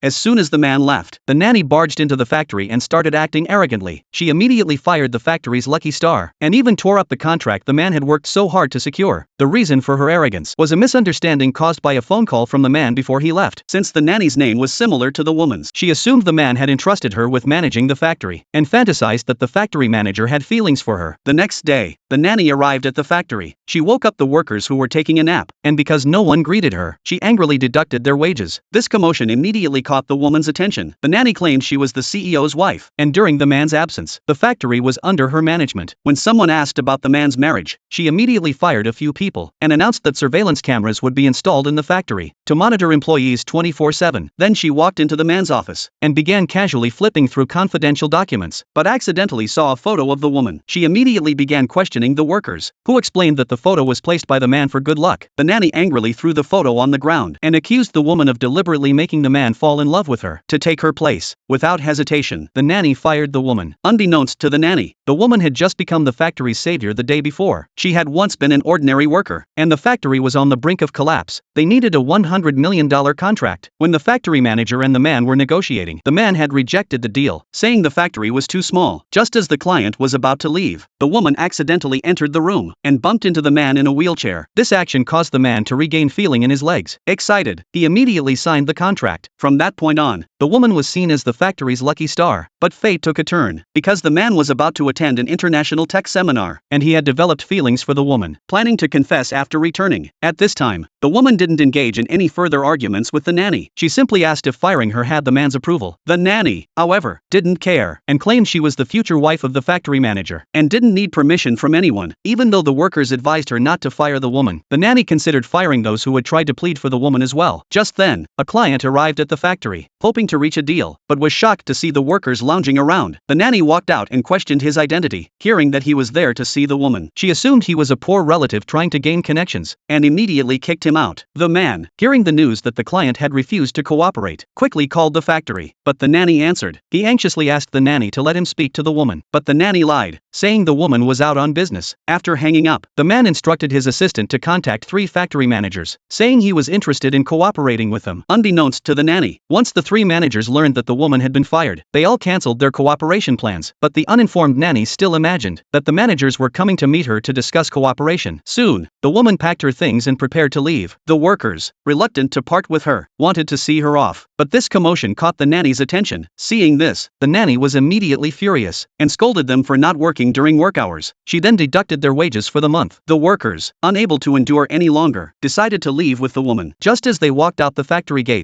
As soon as the man left, the nanny barged into the factory and started acting arrogantly. She immediately fired the factory's lucky star, and even tore up the contract the man had worked so hard to secure. The reason for her arrogance was a misunderstanding caused by a phone call from the man before he left. Since the nanny's name was similar to the woman's, she assumed the man had entrusted her with managing the factory, and fantasized that the factory manager had feelings for her. The next day, the nanny arrived at the factory. She woke up the workers who were taking a nap, and because no one greeted her, she angrily deducted their wages. This commotion immediately caught the woman's attention. The nanny claimed she was the CEO's wife, and during the man's absence, the factory was under her management. When someone asked about the man's marriage, she immediately fired a few people, and announced that surveillance cameras would be installed in the factory to monitor employees 24/7. Then she walked into the man's office, and began casually flipping through confidential documents, but accidentally saw a photo of the woman. She immediately began questioning the workers, who explained that the photo was placed by the man for good luck. The nanny angrily threw the photo on the ground, and accused the woman of deliberately making the man fall in love with her to take her place. Without hesitation, the nanny fired the woman. Unbeknownst to the nanny, the woman had just become the factory's savior the day before. She had once been an ordinary worker, and the factory was on the brink of collapse. They needed a $100 million contract. When the factory manager and the man were negotiating, the man had rejected the deal, saying the factory was too small. Just as the client was about to leave, the woman accidentally entered the room, and bumped into the man in a wheelchair. This action caused the man to regain feeling in his legs. Excited, he immediately signed the contract. From that point on, the woman was seen as the factory's lucky star. But fate took a turn, because the man was about to attend an international tech seminar, and he had developed feelings for the woman, planning to confess after returning. At this time, the woman didn't engage in any further arguments with the nanny. She simply asked if firing her had the man's approval. The nanny, however, didn't care, and claimed she was the future wife of the factory manager, and didn't need permission from anyone. Even though the workers advised her not to fire the woman, the nanny considered firing those who had tried to plead for the woman as well. Just then, a client arrived at the factory, hoping to reach a deal, but was shocked to see the workers lounging around. The nanny walked out and questioned his identity, hearing that he was there to see the woman. She assumed he was a poor relative trying to gain connections, and immediately kicked him out. The man, hearing the news that the client had refused to cooperate, quickly called the factory, but the nanny answered. He anxiously asked the nanny to let him speak to the woman, but the nanny lied, saying the woman was out on business. After hanging up, the man instructed his assistant to contact 3 factory managers, saying he was interested in cooperating with them. Unbeknownst to the nanny, once the 3 managers learned that the woman had been fired, they all cancelled their cooperation plans, but the uninformed nanny still imagined that the managers were coming to meet her to discuss cooperation. Soon, the woman packed her things and prepared to leave. The workers, reluctant to part with her, wanted to see her off, but this commotion caught the nanny's attention. Seeing this, the nanny was immediately furious, and scolded them for not working during work hours. She then deducted their wages for the month. The workers, unable to endure any longer, decided to leave with the woman. Just as they walked out the factory gates,